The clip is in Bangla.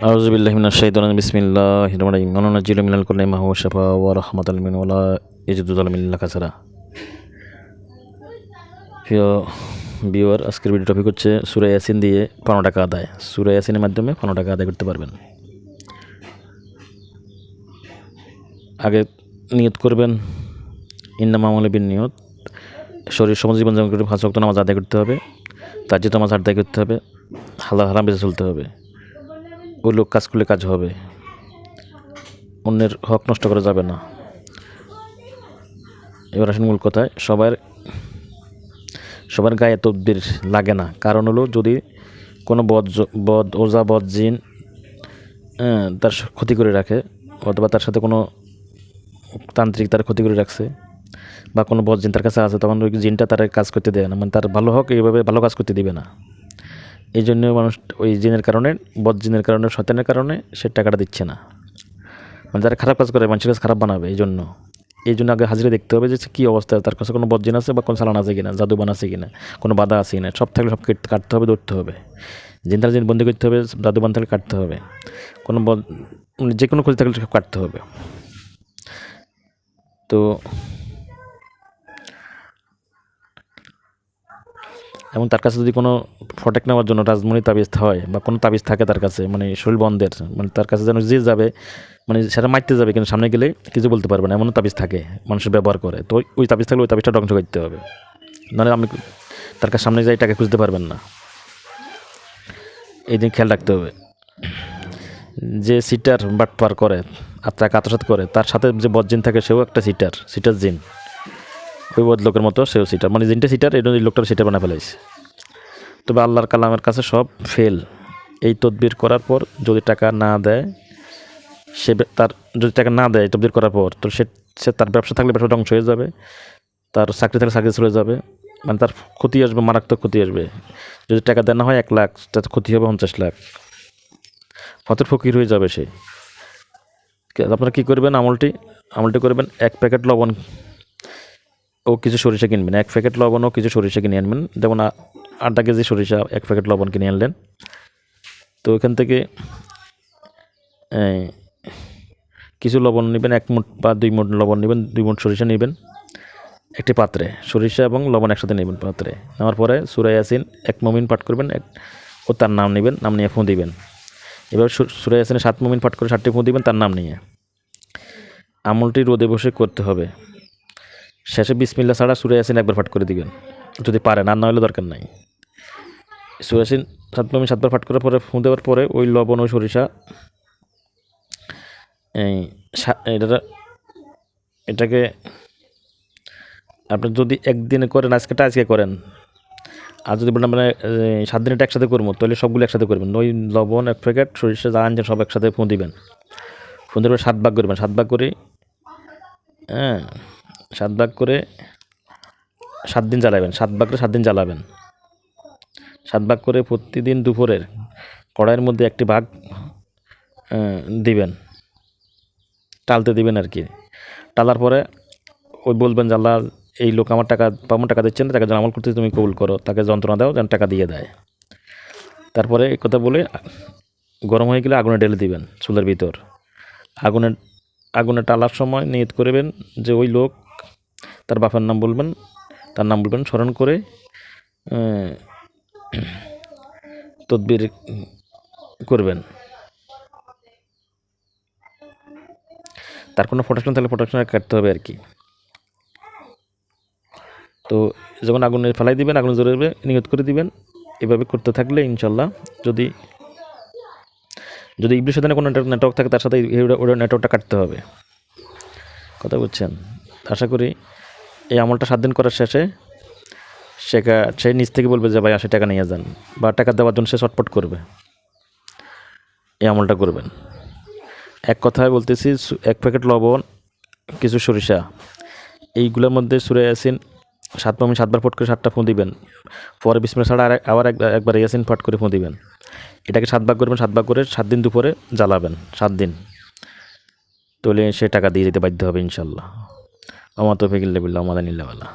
আউযুবিল্লাহি মিনাশ শাইতানির বিসমিল্লাহির রহমানির রহিম। নুনাজ্জিলু মিনাল কুরআনি মা হুয়া শিফাa'un ওয়া রাহমাতাল লিল মুমিনিন ওয়া লা ইয়াজিদু যালিমিন ইল্লা খাসারা। প্রিয় ভিউয়ার, আজকের ভিডিও টপিক হচ্ছে সূরা ইয়াসিন দিয়ে 15 টাকা আদায়। সূরা ইয়াসিনের মাধ্যমে 15 টাকা আদায় করতে পারবেন। আগে নিয়ত করবেন, ইন্নামা আমালু বিন্নিয়াত। শরীর সমাজ জীবন যাপন করে 5 ওয়াক্ত নামাজ আদায় করতে হবে, তাহাজ্জুদ নামাজ আদায় করতে হবে, হালাল হারাম বেঁচে চলতে হবে। ওই লোক কাজ করলে কাজ হবে, অন্যের হক নষ্ট করা যাবে না। এবার আসেন মূল কথায়। সবার গায়ে তদবির লাগে না, কারণ হলো যদি কোনো বদ ওজা বদ জিন তার ক্ষতি করে রাখে, অথবা তার সাথে কোনো তান্ত্রিক তার ক্ষতি করে রাখছে, বা কোনো বদ জিন তার কাছে আছে, তখন ওই জিনটা তার কাজ করতে দেয় না, মানে তার ভালো হক এইভাবে ভালো কাজ করতে দিবে না। এই জন্য মানুষ ওই জিনের কারণে, বদ জিনের কারণে, শয়তানের কারণে সে টাকাটা দিচ্ছে না। মানে যারা খারাপ কাজ করে মানুষের কাছে খারাপ বানাবে, এই জন্য আগে হাজিরা দেখতে হবে যে কী অবস্থা, তার কাছে কোনো বদ জিন আছে বা কোনো চালান আছে কিনা, জাদুবান আছে কিনা, কোনো বাধা আছে কিনা। সব থাকলে সব কাটতে হবে, ধরতে হবে। জিন বন্দি করতে হবে, জাদুবান থাকলে কাটতে হবে, কোনো যে কোনো ক্ষতি থাকলে সব কাটতে হবে। তো এবং তার কাছে যদি কোনো ফটেক নেওয়ার জন্য রাজমণি তাবিজ হয় বা কোনো তাবিজ থাকে তার কাছে, মানে শরীর বন্ধের, মানে তার কাছে যেন যে যাবে, মানে সেটা মারতে যাবে কিন্তু সামনে গেলে কিছু বলতে পারবে না, এমনও তাবিজ থাকে মানুষের ব্যবহার করে। তো ওই তাবিজ থাকলে ওই তাবিজটা ধ্বংস করতে হবে, নাহলে আমি তার কাছে সামনে যাই টাকা খুঁজতে পারবেন না। এই দিন খেয়াল রাখতে হবে। যে সিটার বাটপার করে আর তাকে আত্মসাৎ করে, তার সাথে যে বদজিন থাকে সেও একটা সিটার জিন। ওই বদ লোকের মতো সেও সিটার, মানে জিনটা সিটার, এই লোকটার সিটার বানা ফেলাইছে। তবে আল্লাহর কালামের কাছে সব ফেল। এই তদবির করার পর যদি টাকা না দেয়, যদি টাকা না দেয় তদবির করার পর, তো সে তার ব্যবসা থাকলে ব্যবসা ধ্বংস হয়ে যাবে, তার চাকরি থাকলে চাকরি চলে যাবে, মানে তার ক্ষতি আসবে, মারাত্মক ক্ষতি আসবে। যদি টাকা দেওয়া হয় 1 লাখ, তার ক্ষতি হবে 50 লাখ, হয়তো ফকির হয়ে যাবে সে। আপনারা কী করবেন? আমলটি করবেন, 1 প্যাকেট লবণ ও কিছু সরিষা কিনবেন। 1 প্যাকেট লবণ ও কিছু সরিষা কিনে আনবেন। যেমন 8 কেজি সরিষা, 1 প্যাকেট লবণ কিনে আনলেন। তো ওইখান থেকে কিছু লবণ নেবেন, 1 মুঠ বা 2 মুঠ লবণ নেবেন, 2 মুঠ সরিষা নেবেন একটি পাত্রে। সরিষা এবং লবণ একসাথে নেবেন পাত্রে। নেওয়ার পরে সূরা ইয়াসিন 1 মুমিন পাঠ করবেন, ও তার নাম নেবেন, নাম নিয়ে ফুঁ দিবেন। এবার সূরা ইয়াসিনে 7 মুমিন পাঠ করে 7টি ফুঁ দিবেন তার নাম নিয়ে। আমলটি রোদে বসে করতে হবে। শেষে বিসমিল্লাহ ছাড়া সূরা ইয়াসিন একবার পাঠ করে দিবেন যদি পারেন, আর না হলে দরকার নাই। সূরা ইয়াসিন 7 মুমিন 7বার পাঠ করার পরে ফুঁ দেওয়ার পরে ওই লবণ ও সরিষা এটাকে আপনি যদি একদিনে করেন, আজকে করেন, আর যদি বলেন মানে 7 দিন এটা একসাথে করবো, তাহলে সবগুলো একসাথে করবেন। ওই লবণ 1 প্যাকেট, সরিষা যা আনছেন সব একসাথে ফুঁ দিবেন। ফুঁ দেওয়ার পরে 7 ভাগ করবেন, 7 ভাগ করে 7 ভাগ করে 7 দিন জ্বালাবেন। 7 ভাগ করে 7 দিন জ্বালাবেন। 7 ভাগ করে প্রতিদিন দুপুরের কড়াইয়ের মধ্যে একটি ভাগ দিবেন, টালতে দিবেন আর কি। টালার পরে ওই বলবেন যে আল্লাহ, এই লোক আমার টাকা দিচ্ছেন না, তাকে যেন আমল করতে তুমি কবুল করো, তাকে যন্ত্রণা দাও যেন টাকা দিয়ে দেয়। তারপরে এই কথা বলে গরম হয়ে গেলে আগুনে ঢেলে দিবেন চুলের ভিতর। আগুনে টালার সময় নিয়ত করবেন যে ওই লোক, তার বাপের নাম বলবেন, তার নাম বলবেন, স্মরণ করে তদবির করবেন। তার কোনো প্রোটেকশন থাকলে প্রোটেকশন কাটতে হবে আর কি। তো যখন আগুনে ফেলাই দিবেন, আগুন জ্বলে যাবে, নিয়ত করে দিবেন। এভাবে করতে থাকলে ইনশাল্লাহ, যদি ইবলিশ শয়তানের কোনো নেটওয়ার্ক থাকে তার সাথে ওটা নেটওয়ার্কটা কাটতে হবে। কথা বুঝছেন? আশা করি এই আমলটা 7 দিন করার শেষে সে নিজ থেকে বলবে যে ভাই 80 টাকা নিয়ে যান, বা টাকা দেওয়ার জন্য সে চটপট করবে। এই আমলটা করবেন। এক কথায় বলতেছি, 1 প্যাকেট লবণ, কিছু সরিষা, এইগুলোর মধ্যে সূরা ইয়াসিন 7 মুমিন 7বার পাঠ করে 7টা ফুঁ দিবেন। পরে বিসমিল্লাহ ছাড়া আবার একবার ইয়াসিন পাঠ করে ফুঁ দিবেন। এটাকে 7 ভাগ করবেন, 7 ভাগ করে 7 দিন দুপুরে জ্বালাবেন, 7 দিন। তাহলে সে টাকা দিয়ে যেতে বাধ্য হবে ইনশাল্লাহ। ওয়া মা তাওফীক ইল্লা বিল্লাহ ওয়া মা তাওফীক ইল্লা বিল্লাহ।